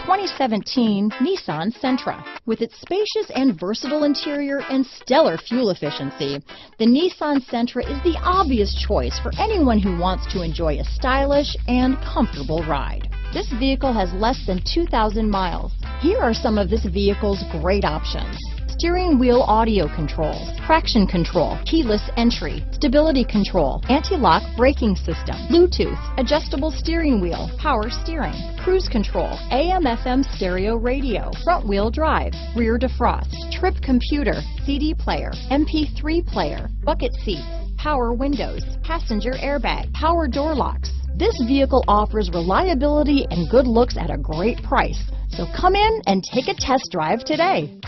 2017 Nissan Sentra. With its spacious and versatile interior and stellar fuel efficiency, the Nissan Sentra is the obvious choice for anyone who wants to enjoy a stylish and comfortable ride. This vehicle has less than 2,000 miles. Here are some of this vehicle's great options: steering wheel audio controls, traction control, keyless entry, stability control, anti-lock braking system, Bluetooth, adjustable steering wheel, power steering, cruise control, AM/FM stereo radio, front wheel drive, rear defrost, trip computer, CD player, MP3 player, bucket seats, power windows, passenger airbag, power door locks. This vehicle offers reliability and good looks at a great price. So come in and take a test drive today.